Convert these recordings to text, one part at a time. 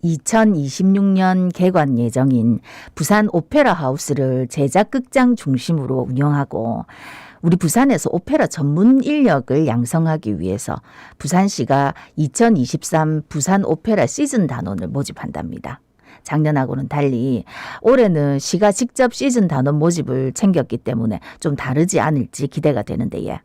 2026년 개관 예정인 부산 오페라 하우스를 제작극장 중심으로 운영하고 우리 부산에서 오페라 전문 인력을 양성하기 위해서 부산시가 2023 부산 오페라 시즌 단원을 모집한답니다. 작년하고는 달리 올해는 시가 직접 시즌 단원 모집을 챙겼기 때문에 좀 다르지 않을지 기대가 되는데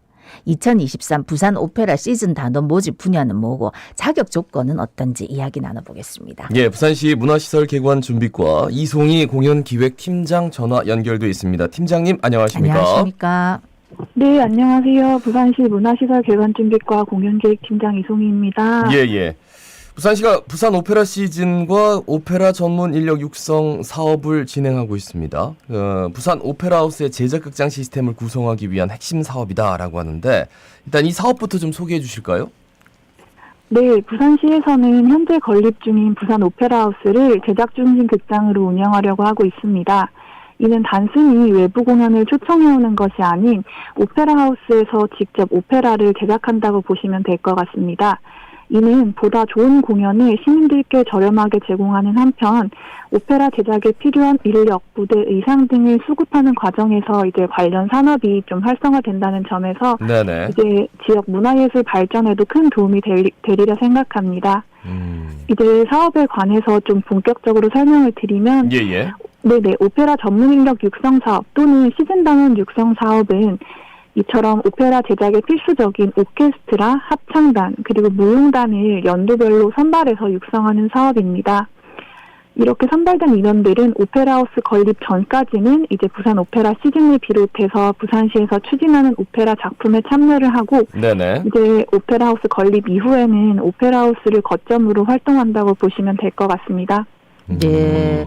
2023 부산 오페라 시즌 단원 모집 분야는 뭐고 자격 조건은 어떤지 이야기 나눠보겠습니다. 예, 부산시 문화시설 개관 준비과 이송희 공연기획팀장 전화 연결돼 있습니다. 팀장님 안녕하십니까? 안녕하십니까? 네, 안녕하세요. 부산시 문화시설 개관준비과 공연계획팀장 이송희입니다. 예. 부산시가 부산 오페라 시즌과 오페라 전문 인력 육성 사업을 진행하고 있습니다. 부산 오페라 하우스의 제작극장 시스템을 구성하기 위한 핵심 사업이다라고 하는데 일단 이 사업부터 좀 소개해 주실까요? 네, 부산시에서는 현재 건립 중인 부산 오페라 하우스를 제작 중심 극장으로 운영하려고 하고 있습니다. 이는 단순히 외부 공연을 초청해오는 것이 아닌 오페라 하우스에서 직접 오페라를 제작한다고 보시면 될 것 같습니다. 이는 보다 좋은 공연을 시민들께 저렴하게 제공하는 한편 오페라 제작에 필요한 인력, 무대, 의상 등을 수급하는 과정에서 이제 관련 산업이 좀 활성화된다는 점에서 네네. 이제 지역 문화예술 발전에도 큰 도움이 되리라 생각합니다. 이제 사업에 관해서 좀 본격적으로 설명을 드리면 예. 네네, 오페라 전문 인력 육성 사업 또는 시즌 단원 육성 사업은 이처럼 오페라 제작에 필수적인 오케스트라, 합창단, 그리고 무용단을 연도별로 선발해서 육성하는 사업입니다. 이렇게 선발된 인원들은 오페라 하우스 건립 전까지는 이제 부산 오페라 시즌을 비롯해서 부산시에서 추진하는 오페라 작품에 참여를 하고 네네. 이제 오페라 하우스 건립 이후에는 오페라 하우스를 거점으로 활동한다고 보시면 될 것 같습니다. 예.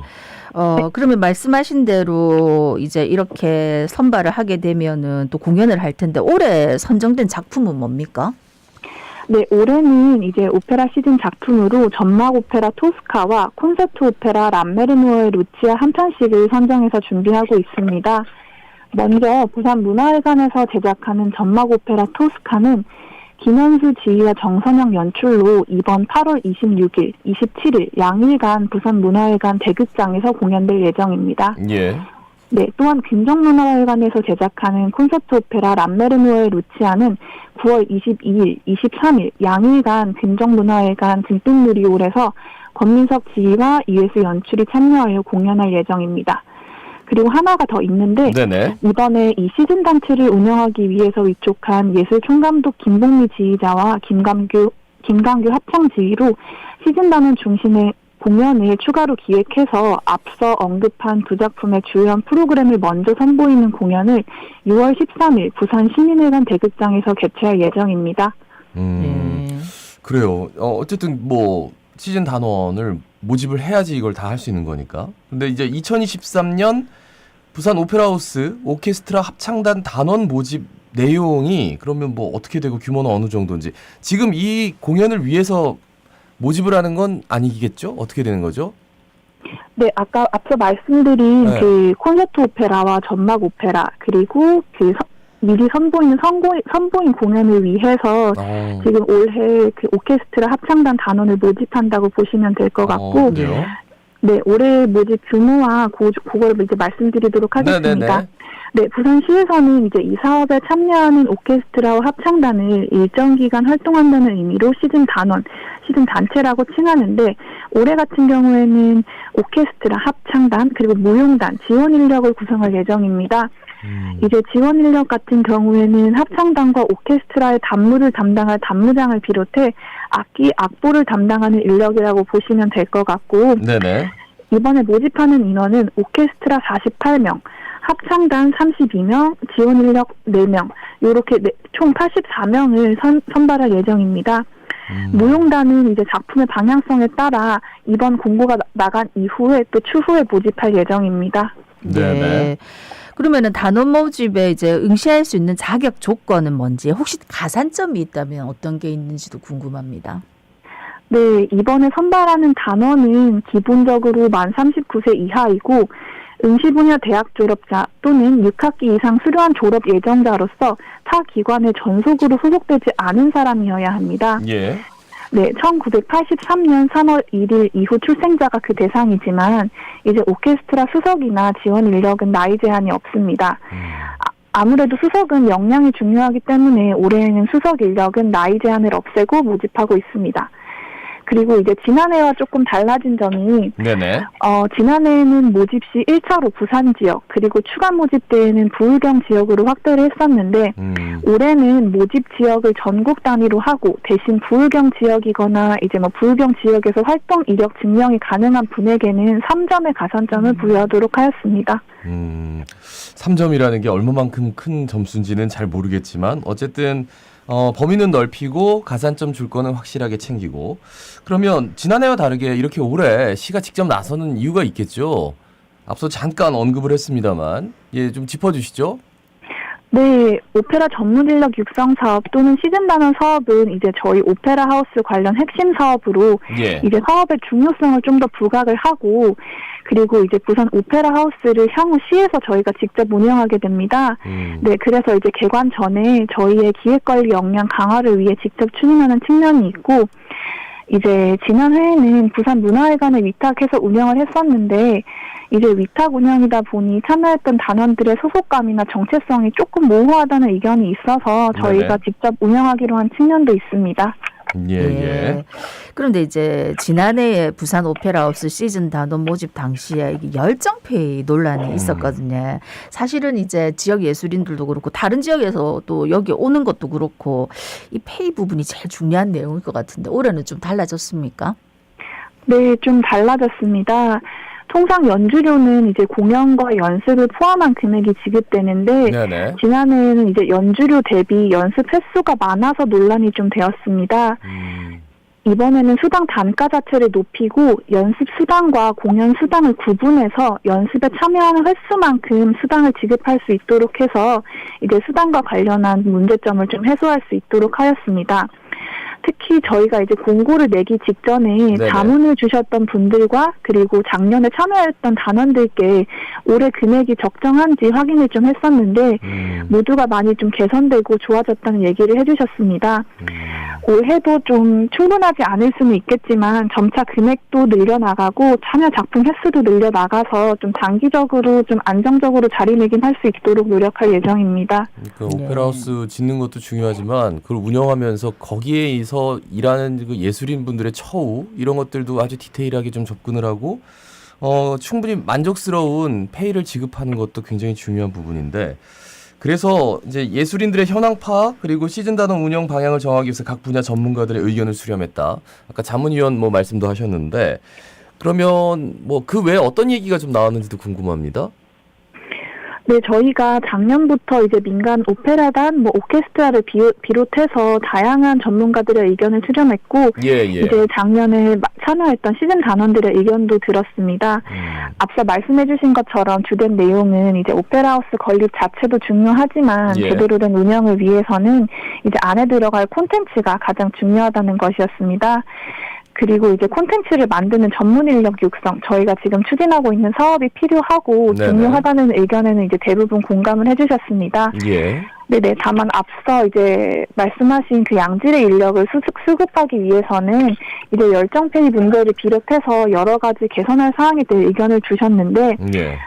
그러면 말씀하신 대로 이제 이렇게 선발을 하게 되면은 또 공연을 할 텐데 올해 선정된 작품은 뭡니까? 네, 올해는 이제 오페라 시즌 작품으로 전막 오페라 토스카와 콘서트 오페라 람메르노의 루치아 한 편씩을 선정해서 준비하고 있습니다. 먼저 부산 문화회관에서 제작하는 전막 오페라 토스카는 김현수 지휘와 정선영 연출로 이번 8월 26일, 27일 양일간 부산 문화회관 대극장에서 공연될 예정입니다. 예. 네, 또한 금정문화회관에서 제작하는 콘서트 오페라 람메르노의 루치아는 9월 22일, 23일 양일간 금정문화회관 등등누리홀에서 권민석 지휘와 이회수 연출이 참여하여 공연할 예정입니다. 그리고 하나가 더 있는데 네네. 이번에 이 시즌 단체를 운영하기 위해서 위촉한 예술총감독 김봉미 지휘자와 김광규 합창 지휘로 시즌 단원 중심의 공연을 추가로 기획해서 앞서 언급한 두 작품의 주연 프로그램을 먼저 선보이는 공연을 6월 13일 부산 시민회관 대극장에서 개최할 예정입니다. 그래요. 어쨌든 뭐 시즌 단원을 모집을 해야지 이걸 다 할 수 있는 거니까. 근데 이제 2023년 부산 오페라 하우스 오케스트라 합창단 단원 모집 내용이 그러면 뭐 어떻게 되고 규모는 어느 정도인지 지금 이 공연을 위해서 모집을 하는 건 아니겠죠? 어떻게 되는 거죠? 네, 아까 앞서 말씀드린 네. 그 콘서트 오페라와 전막 오페라 그리고 그 미리 선보인 공연을 위해서 지금 올해 그 오케스트라 합창단 단원을 모집한다고 보시면 될 것 같고, 그래요? 네, 올해 모집 규모와 그거를 이제 말씀드리도록 하겠습니다. 네네네. 네, 부산시에서는 이제 이 사업에 참여하는 오케스트라와 합창단을 일정 기간 활동한다는 의미로 시즌 단원, 시즌 단체라고 칭하는데 올해 같은 경우에는 오케스트라, 합창단, 그리고 무용단, 지원 인력을 구성할 예정입니다. 이제 지원 인력 같은 경우에는 합창단과 오케스트라의 단무를 담당할 단무장을 비롯해 악기, 악보를 담당하는 인력이라고 보시면 될 것 같고 네네. 이번에 모집하는 인원은 오케스트라 48명, 합창단 32명, 지원 인력 4명, 이렇게 총 84명을 선발할 예정입니다. 무용단은 이제 작품의 방향성에 따라 이번 공고가 나간 이후에 또 추후에 모집할 예정입니다. 네. 그러면은 단원 모집에 이제 응시할 수 있는 자격 조건은 뭔지 혹시 가산점이 있다면 어떤 게 있는지도 궁금합니다. 네, 이번에 선발하는 단원은 기본적으로 만 39세 이하이고 응시 분야 대학 졸업자 또는 6학기 이상 수료한 졸업 예정자로서 타 기관에 전속으로 소속되지 않은 사람이어야 합니다. 예. 네, 1983년 3월 1일 이후 출생자가 그 대상이지만 이제 오케스트라 수석이나 지원 인력은 나이 제한이 없습니다. 아무래도 수석은 역량이 중요하기 때문에 올해에는 수석 인력은 나이 제한을 없애고 모집하고 있습니다. 그리고 이제 지난해와 조금 달라진 점이 네네. 지난해에는 모집 시 1차로 부산 지역 그리고 추가 모집 때에는 부울경 지역으로 확대를 했었는데 올해는 모집 지역을 전국 단위로 하고 대신 부울경 지역이거나 이제 뭐 부울경 지역에서 활동 이력 증명이 가능한 분에게는 3점의 가산점을 부여하도록 하였습니다. 3점이라는 게 얼마만큼 큰 점수인지는 잘 모르겠지만 어쨌든 범위는 넓히고 가산점 줄 거는 확실하게 챙기고 그러면 지난해와 다르게 이렇게 올해 시가 직접 나서는 이유가 있겠죠. 앞서 잠깐 언급을 했습니다만 좀 짚어주시죠. 네, 오페라 전문 인력 육성 사업 또는 시즌 단원 사업은 이제 저희 오페라 하우스 관련 핵심 사업으로 이제 사업의 중요성을 좀 더 부각을 하고 그리고 이제 부산 오페라 하우스를 향후 시에서 저희가 직접 운영하게 됩니다. 네, 그래서 이제 개관 전에 저희의 기획관리 역량 강화를 위해 직접 추진하는 측면이 있고 이제 지난 해에는 부산 문화회관을 위탁해서 운영을 했었는데 이제 위탁 운영이다 보니 참여했던 단원들의 소속감이나 정체성이 조금 모호하다는 의견이 있어서 저희가 직접 운영하기로 한 측면도 있습니다. 예. 그런데 이제 지난해에 부산 오페라 하우스 시즌 단원 모집 당시에 이게 열정페이 논란이 있었거든요. 사실은 이제 지역 예술인들도 그렇고 다른 지역에서 또 여기 오는 것도 그렇고 이 페이 부분이 제일 중요한 내용일 것 같은데 올해는 좀 달라졌습니까? 네, 좀 달라졌습니다. 통상 연주료는 이제 공연과 연습을 포함한 금액이 지급되는데 네네. 지난해에는 이제 연주료 대비 연습 횟수가 많아서 논란이 좀 되었습니다. 이번에는 수당 단가 자체를 높이고 연습 수당과 공연 수당을 구분해서 연습에 참여하는 횟수만큼 수당을 지급할 수 있도록 해서 이제 수당과 관련한 문제점을 좀 해소할 수 있도록 하였습니다. 특히 저희가 이제 공고를 내기 직전에 네네. 자문을 주셨던 분들과 그리고 작년에 참여했던 단원들께 올해 금액이 적정한지 확인을 좀 했었는데 모두가 많이 좀 개선되고 좋아졌다는 얘기를 해주셨습니다. 올해도 좀 충분하지 않을 수는 있겠지만 점차 금액도 늘려나가고 참여 작품 횟수도 늘려나가서 좀 장기적으로 좀 안정적으로 자리매김할 수 있도록 노력할 예정입니다. 그러니까 오페라하우스 짓는 것도 중요하지만 그걸 운영하면서 거기에서 일하는 그 예술인 분들의 처우 이런 것들도 아주 디테일하게 좀 접근을 하고 충분히 만족스러운 페이를 지급하는 것도 굉장히 중요한 부분인데 그래서 이제 예술인들의 현황 파악 그리고 시즌 단원 운영 방향을 정하기 위해서 각 분야 전문가들의 의견을 수렴했다. 아까 자문위원 말씀도 하셨는데 그러면 그 외에 어떤 얘기가 좀 나왔는지도 궁금합니다. 네, 저희가 작년부터 이제 민간 오페라단, 오케스트라를 비롯해서 다양한 전문가들의 의견을 수렴했고, 이제 작년에 참여했던 시즌 단원들의 의견도 들었습니다. 앞서 말씀해주신 것처럼 주된 내용은 이제 오페라 하우스 건립 자체도 중요하지만 제대로 된 운영을 위해서는 이제 안에 들어갈 콘텐츠가 가장 중요하다는 것이었습니다. 그리고 이제 콘텐츠를 만드는 전문 인력 육성, 저희가 지금 추진하고 있는 사업이 필요하고 중요하다는 의견에는 이제 대부분 공감을 해주셨습니다. 네네. 다만 앞서 이제 말씀하신 그 양질의 인력을 수급하기 위해서는 이제 열정페이 문제를 비롯해서 여러 가지 개선할 사항에 대해 의견을 주셨는데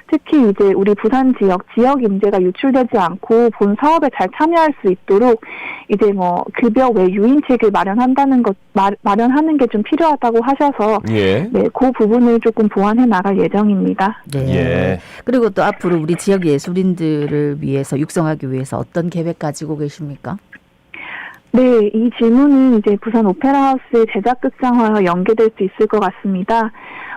특히 이제 우리 부산 지역 인재가 유출되지 않고 본 사업에 잘 참여할 수 있도록 이제 급여 외 유인책을 마련하는 게 좀 필요하다고 하셔서 네, 그 부분을 조금 보완해 나갈 예정입니다. 네. 그리고 또 앞으로 우리 지역 예술인들을 위해서 육성하기 위해서 어떤 계획 가지고 계십니까? 네, 이 질문은 이제 부산 오페라 하우스의 제작 극장화와 연계될 수 있을 것 같습니다.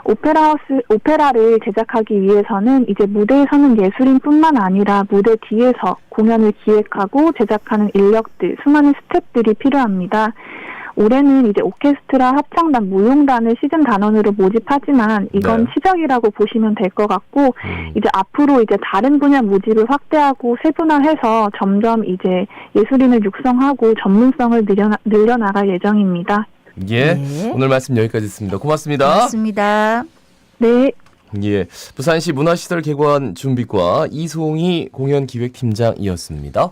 오페라를 제작하기 위해서는 이제 무대에 서는 예술인뿐만 아니라 무대 뒤에서 공연을 기획하고 제작하는 인력들, 수많은 스태프들이 필요합니다. 올해는 이제 오케스트라 합창단 무용단을 시즌 단원으로 모집하지만 이건 시작이라고 보시면 될 것 같고 이제 앞으로 이제 다른 분야 모집을 확대하고 세분화해서 점점 이제 예술인을 육성하고 전문성을 늘려나갈 예정입니다. 오늘 말씀 여기까지 듣습니다. 고맙습니다. 고맙습니다. 네. 부산시 문화시설 개관 준비과 이송희 공연기획팀장이었습니다.